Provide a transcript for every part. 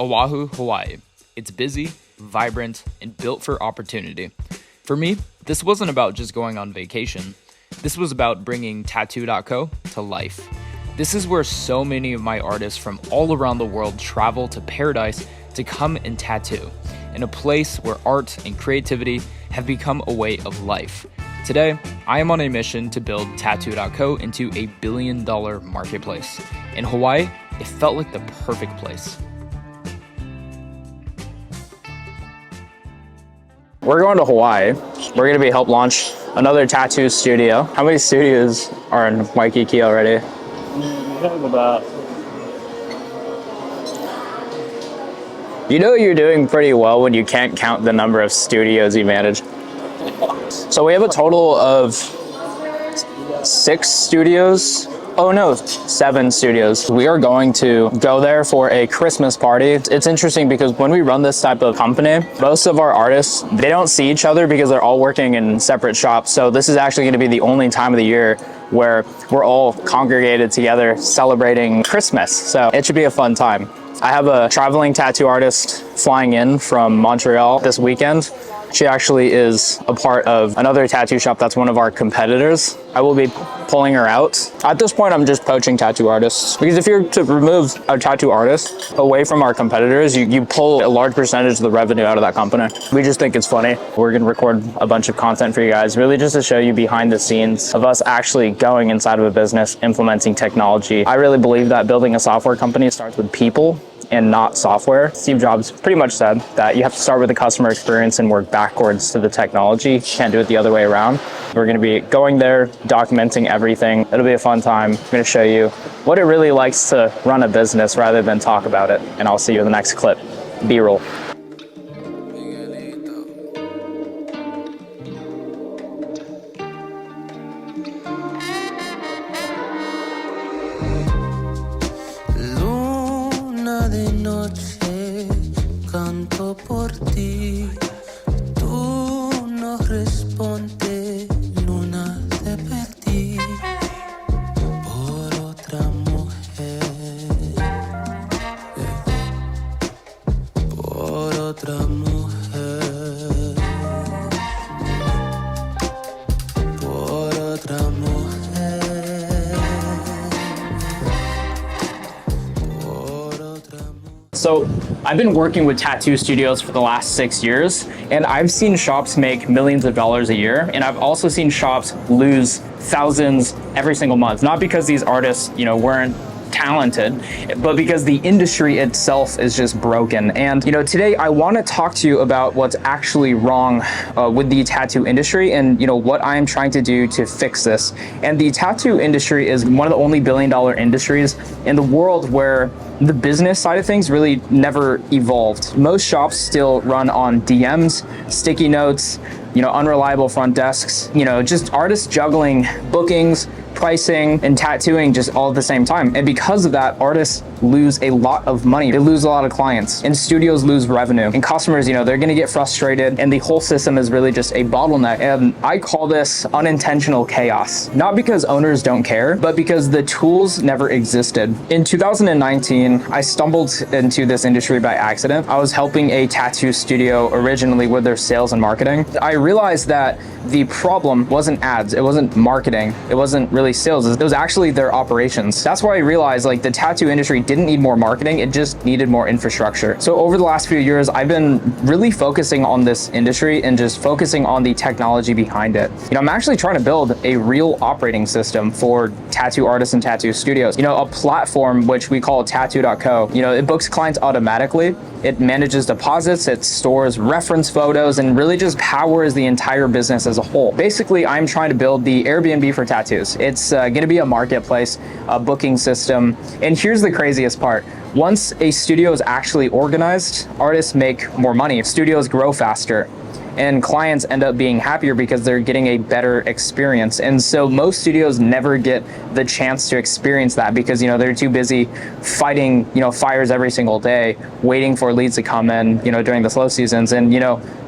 Oahu, Hawaii. It's busy, vibrant, and built for opportunity. For me, this wasn't about just going on vacation. This was about bringing Tattoo.co to life. This is where so many of my artists from all around the world travel to paradise to come and tattoo, in a place where art and creativity have become a way of life. Today, I am on a mission to build Tattoo.co into a $1 billion marketplace. In Hawaii, it felt like the perfect place. We're going to Hawaii. We're going to be help launch another tattoo studio. How many studios are in Waikiki already? We have about... You know you're doing pretty well when you can't count the number of studios you manage. So we have a total of 6 studios. Oh no, 7 studios. We are going to go there for a Christmas party. It's interesting because when we run this type of company, most of our artists, they don't see each other because they're all working in separate shops. So this is actually going to be the only time of the year where we're all congregated together celebrating Christmas. So it should be a fun time. I have a traveling tattoo artist flying in from Montreal this weekend. She actually is a part of another tattoo shop that's one of our competitors. I will be pulling her out. At this point, I'm just poaching tattoo artists. Because if you're to remove a tattoo artist away from our competitors, you pull a large percentage of the revenue out of that company. We just think it's funny. We're gonna record a bunch of content for you guys, really just to show you behind the scenes of us actually going inside of a business, implementing technology. I really believe that building a software company starts with people and not software. Steve Jobs pretty much said that you have to start with the customer experience and work backwards to the technology. You can't do it the other way around. We're gonna be going there, documenting everything. It'll be a fun time. I'm gonna show you what it really likes to run a business rather than talk about it. And I'll see you in the next clip. B-roll. De noche canto por ti, tú no respondes, luna te perdí por otra mujer, por otra mujer, por otra mujer. So I've been working with tattoo studios for the last 6 years, and I've seen shops make millions of dollars a year, and I've also seen shops lose thousands every single month. Not because these artists, weren't talented, but because the industry itself is just broken. And today I want to talk to you about what's actually wrong with the tattoo industry and what I'm trying to do to fix this. And the tattoo industry is one of the only $1 billion industries in the world where the business side of things really never evolved. Most shops still run on DMs, sticky notes, unreliable front desks, just artists juggling bookings, pricing, and tattooing just all at the same time. And because of that, artists lose a lot of money. They lose a lot of clients, and studios lose revenue. And customers, they're gonna get frustrated, and the whole system is really just a bottleneck. And I call this unintentional chaos. Not because owners don't care, but because the tools never existed. In 2019, I stumbled into this industry by accident. I was helping a tattoo studio originally with their sales and marketing. I realized that the problem wasn't ads, it wasn't marketing, it wasn't really sales, it was actually their operations. That's why I realized the tattoo industry didn't need more marketing, it just needed more infrastructure. So over the last few years, I've been really focusing on this industry and just focusing on the technology behind it. I'm actually trying to build a real operating system for tattoo artists and tattoo studios. A platform which we call Tattoo.co. It books clients automatically, it manages deposits, it stores reference photos, and really just powers the entire business as a whole. Basically, I'm trying to build the Airbnb for tattoos. It's gonna be a marketplace, a booking system. And here's the craziest part. Once a studio is actually organized, artists make more money, studios grow faster. and clients end up being happier because they're getting a better experience. And so most studios never get the chance to experience that because, they're too busy fighting, fires every single day, waiting for leads to come in, during the slow seasons. And,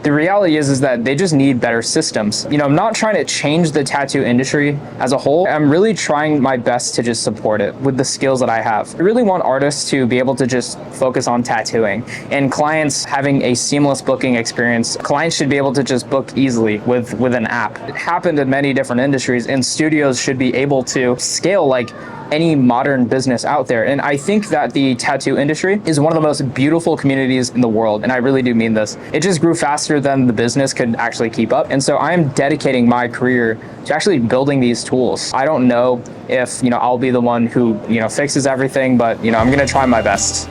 the reality is that they just need better systems. I'm not trying to change the tattoo industry as a whole. I'm really trying my best to just support it with the skills that I have. I really want artists to be able to just focus on tattooing and clients having a seamless booking experience. Clients should be able to just book easily with an app. It happened in many different industries, and studios should be able to scale like any modern business out there. And I think that the tattoo industry is one of the most beautiful communities in the world. And I really do mean this. It just grew faster than the business could actually keep up. And so I'm dedicating my career to actually building these tools. I don't know if, I'll be the one who, fixes everything, but, I'm gonna try my best.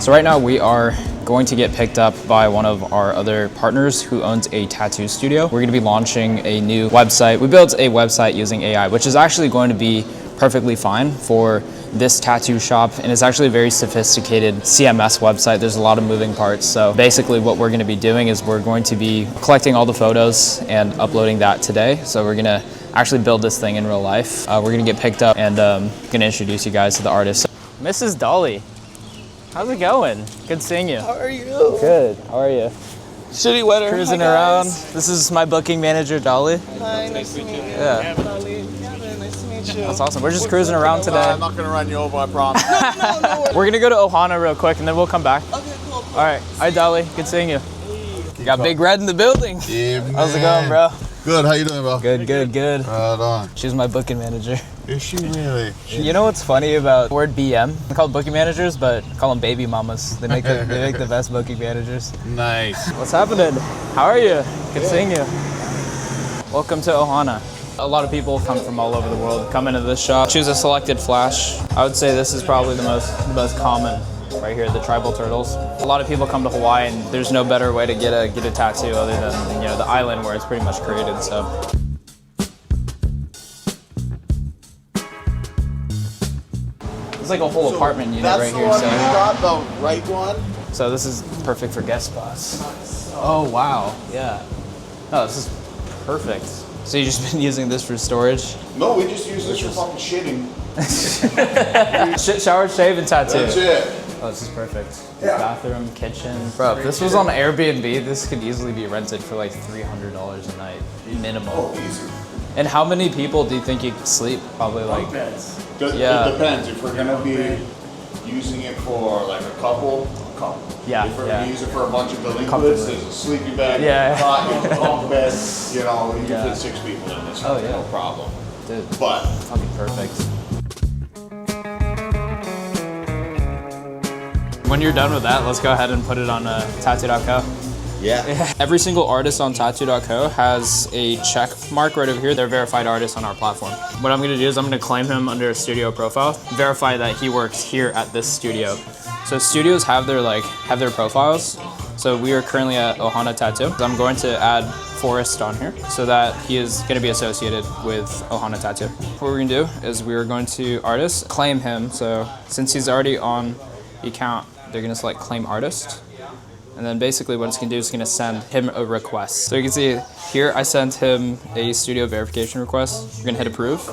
So right now we are going to get picked up by one of our other partners who owns a tattoo studio. We're going to be launching a new website. We built a website using AI, which is actually going to be perfectly fine for this tattoo shop, and it's actually a very sophisticated CMS website. There's a lot of moving parts. So basically what we're going to be doing is we're going to be collecting all the photos and uploading that today. So we're going to actually build this thing in real life. We're going to get picked up and going to introduce you guys to the artist. Mrs. Dolly. How's it going? Good seeing you. How are you? Good. How are you? Shitty weather. Cruising Hi, around. guys. This is my booking manager, Dolly. Hi, nice to meet you. Yeah. Dolly. Yeah, man, nice to meet you. That's awesome. We're just cruising around today. I'm not gonna run you over, I promise. No. We're gonna go to Ohana real quick and then we'll come back. Okay, cool. All right. Hi, Dolly. Good seeing you. You got Big Red in the building. Yeah, man. How's it going, bro? Good, how you doing, bro? Good. Right on. She's my booking manager. Is she really? You know what's funny about the word BM? I call them booking managers, but I call them baby mamas. They make the best booking managers. Nice. What's happening? How are you? Good seeing you. Welcome to Ohana. A lot of people come from all over the world, come into this shop, choose a selected flash. I would say this is probably the most common right here, the tribal turtles. A lot of people come to Hawaii and there's no better way to get a tattoo other than the island where it's pretty much created. So. It's like a whole apartment unit right here. That's the one you got, the right one? So this is perfect for guest spots. Oh wow, yeah. Oh, this is perfect. So you've just been using this for storage? No, we just use this for fucking shitting. Shower, shave, and tattoo. That's it. Oh, this is perfect. Yeah. Bathroom, kitchen. Bro, if this was on Airbnb, this could easily be rented for like $300 a night, minimum. Oh, easy. And how many people do you think you could sleep? Probably like... It depends. If we're gonna be using it for like a couple. Yeah, If we're yeah. gonna use it for a bunch of delinquents, there's a sleeping bag, Yeah. cot, bunk bed, you can Yeah. fit 6 people in this. Oh, yeah. No problem. Dude, But fucking perfect. When you're done with that, let's go ahead and put it on tattoo.co. yeah. Every single artist on tattoo.co has a check mark right over here. They're verified artists on our platform. What I'm gonna do is I'm gonna claim him under a studio profile, verify that he works here at this studio. So studios have their profiles. So we are currently at Ohana Tattoo. I'm going to add Forrest on here so that he is gonna be associated with Ohana Tattoo. What we're gonna do is we're going to artist, claim him. So since he's already on the account, they're gonna select claim artist. And then basically what it's gonna do is it's gonna send him a request. So you can see here, I sent him a studio verification request. We're gonna hit approve.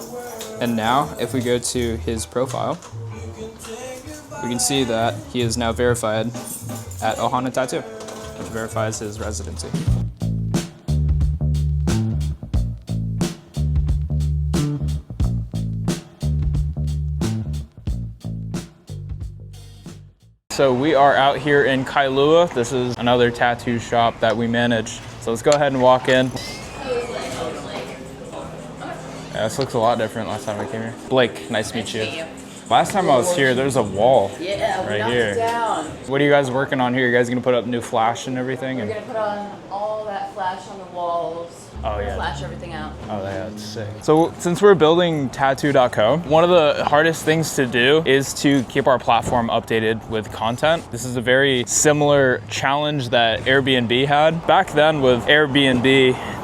And now if we go to his profile, we can see that he is now verified at Ohana Tattoo, which verifies his residency. So we are out here in Kailua. This is another tattoo shop that we manage. So let's go ahead and walk in. Yeah, this looks a lot different last time I came here. Blake, nice to meet you. Last time I was here, there's a wall right here. Down. What are you guys working on here? You guys gonna put up new flash and everything? We're gonna put on all that flash on the walls. Oh, yeah. Flash everything out. Oh, yeah, that's sick. So since we're building tattoo.co, one of the hardest things to do is to keep our platform updated with content. This is a very similar challenge that Airbnb had. Back then with Airbnb,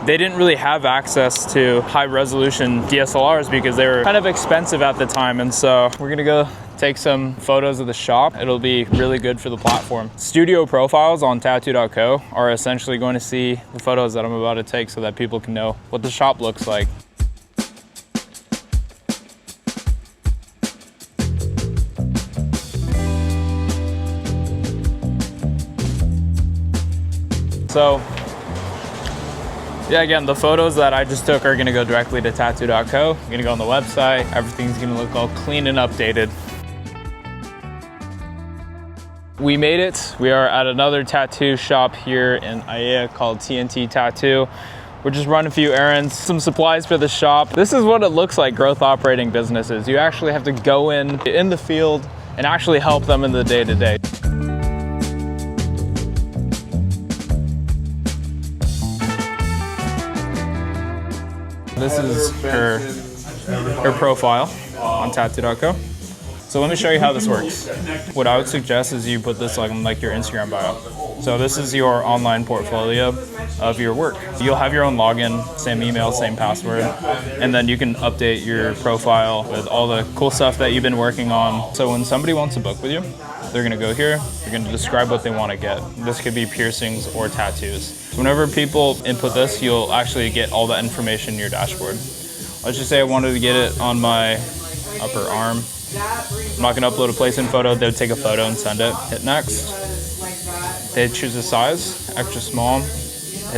they didn't really have access to high resolution DSLRs because they were kind of expensive at the time. And so we're gonna go take some photos of the shop. It'll be really good for the platform. Studio profiles on tattoo.co are essentially going to see the photos that I'm about to take so that people can know what the shop looks like. So, yeah, again, the photos that I just took are gonna go directly to tattoo.co. I'm gonna go on the website. Everything's gonna look all clean and updated. We made it. We are at another tattoo shop here in Aiea called TNT Tattoo. We're just running a few errands, some supplies for the shop. This is what it looks like, growth operating businesses. You actually have to go in the field and actually help them in the day-to-day. This is her profile on tattoo.co. So let me show you how this works. What I would suggest is you put this on like your Instagram bio. So this is your online portfolio of your work. You'll have your own login, same email, same password, and then you can update your profile with all the cool stuff that you've been working on. So when somebody wants to book with you, they're gonna go here, they're gonna describe what they wanna get. This could be piercings or tattoos. So whenever people input this, you'll actually get all that information in your dashboard. Let's just say I wanted to get it on my upper arm. I'm not gonna upload a placement photo, they would take a photo and send it. Hit next. They choose a size, extra small.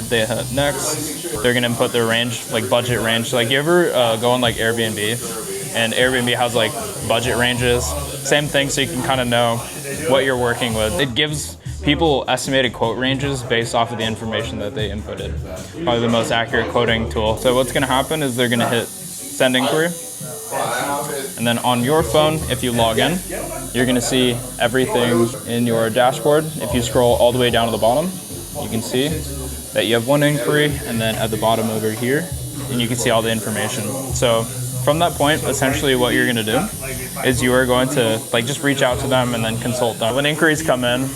They hit next. They're gonna input their range, like budget range. Like you ever go on like Airbnb, and Airbnb has like budget ranges. Same thing, so you can kind of know what you're working with. It gives people estimated quote ranges based off of the information that they inputted. Probably the most accurate quoting tool. So what's gonna happen is they're gonna hit send inquiry. And then on your phone, if you log in, you're gonna see everything in your dashboard. If you scroll all the way down to the bottom, you can see that you have one inquiry, and then at the bottom over here, and you can see all the information. So from that point, essentially what you're gonna do is you are going to like just reach out to them and then consult them. When inquiries come in,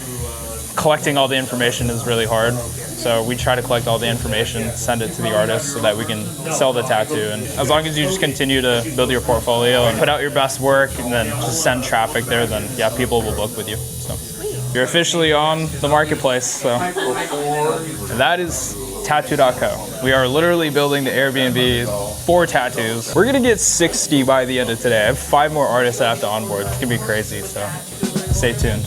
collecting all the information is really hard. So we try to collect all the information, send it to the artist so that we can sell the tattoo. And as long as you just continue to build your portfolio and put out your best work and then just send traffic there, then yeah, people will book with you. So you're officially on the marketplace. So and that is tattoo.co. We are literally building the Airbnb for tattoos. We're gonna get 60 by the end of today. I have 5 more artists I have to onboard. It's gonna be crazy, so stay tuned.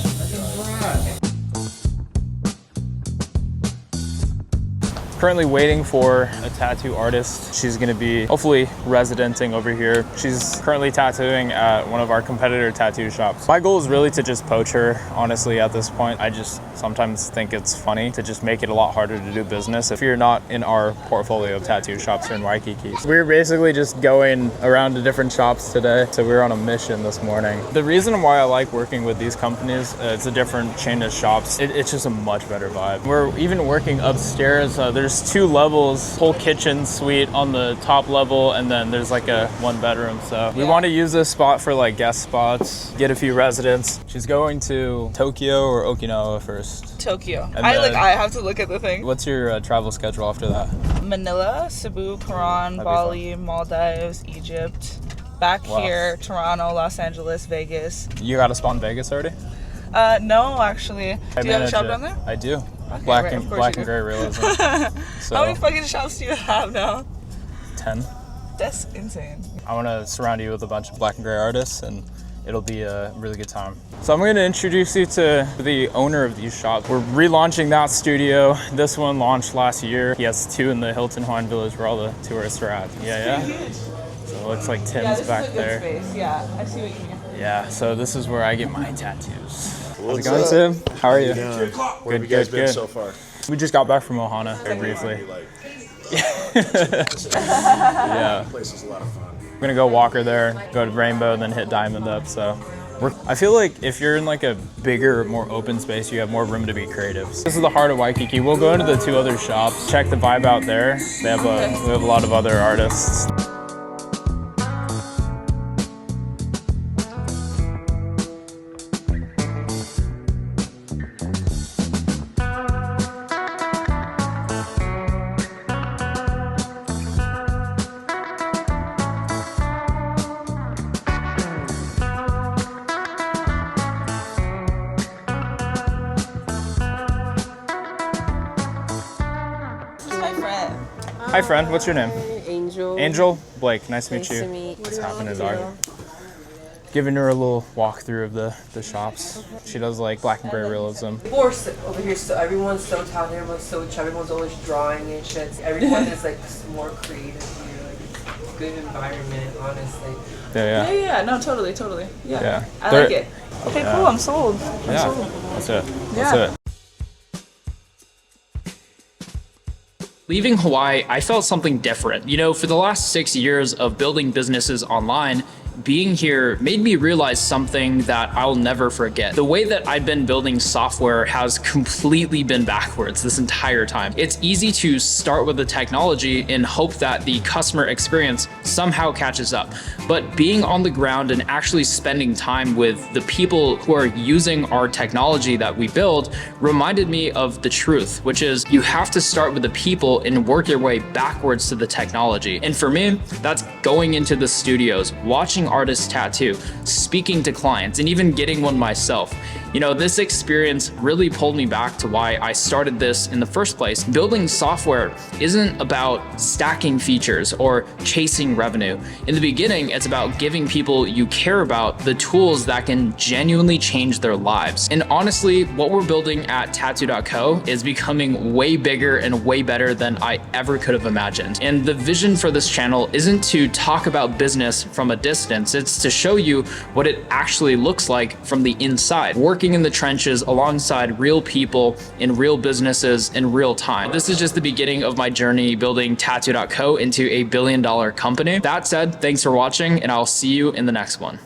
Currently waiting for a tattoo artist. She's gonna be hopefully residenting over here. She's currently tattooing at one of our competitor tattoo shops. My goal is really to just poach her, honestly, at this point. I just sometimes think it's funny to just make it a lot harder to do business if you're not in our portfolio of tattoo shops here in Waikiki. We're basically just going around to different shops today. So we're on a mission this morning. The reason why I like working with these companies, it's a different chain of shops. It's just a much better vibe. We're even working upstairs. There's 2 levels, whole kitchen suite on the top level, and then there's like a 1 bedroom. So we want to use this spot for like guest spots, get a few residents. She's going to Tokyo or Okinawa first. Tokyo. And I have to look at the thing. What's your travel schedule after that? Manila, Cebu, Paran, Bali, Maldives, Egypt. Back here, Toronto, Los Angeles, Vegas. You got a spot in Vegas already? No, actually. Do you have a shop down there? I do. Okay, Black right, and of course black you and do. gray realism. So, How many fucking shops do you have now? 10. That's insane. I want to surround you with a bunch of black and gray artists, and it'll be a really good time. So I'm going to introduce you to the owner of these shops. We're relaunching that studio. This one launched last year. He has 2 in the Hilton Hawaiian Village where all the tourists are at. Yeah. So it looks like Tim's back there. Space. Yeah, I see what you mean. Yeah, so this is where I get my tattoos. How's it going, Tim? How are you? Where have you guys been so far? We just got back from Ohana very briefly. Yeah. The place is a lot of fun. We're gonna go Walker there, go to Rainbow, and then hit Diamond up. So I feel like if you're in like a bigger, more open space, you have more room to be creative. This is the heart of Waikiki. We'll go into the 2 other shops, check the vibe out there. We have a lot of other artists. Hi friend, what's your name? Angel. Angel? Blake, nice to meet Nice you. to meet What's you. happening, dog? Giving her a little walkthrough of the shops. She does like black and gray realism. People are over here, so everyone's so talented, everyone's so chill, everyone's always drawing and shit. Everyone is like more creative here, like it's a good environment, honestly. Yeah, no, totally. Yeah. I They're- like it. Okay, cool, I'm sold. Yeah, that's it. That's Yeah. it. Leaving Hawaii, I felt something different. You know, for the last 6 years of building businesses online, being here made me realize something that I'll never forget. The way that I've been building software has completely been backwards this entire time. It's easy to start with the technology and hope that the customer experience somehow catches up. But being on the ground and actually spending time with the people who are using our technology that we build reminded me of the truth, which is you have to start with the people and work your way backwards to the technology. And for me, that's going into the studios, watching artists tattoo, speaking to clients, and even getting one myself. You know, this experience really pulled me back to why I started this in the first place. Building software isn't about stacking features or chasing revenue. In the beginning, it's about giving people you care about the tools that can genuinely change their lives. And honestly, what we're building at tattoo.co is becoming way bigger and way better than I ever could have imagined. And the vision for this channel isn't to talk about business from a distance, it's to show you what it actually looks like from the inside. Working in the trenches alongside real people in real businesses in real time. This is just the beginning of my journey building tattoo.co into a $1 billion company. That said, thanks for watching and I'll see you in the next one.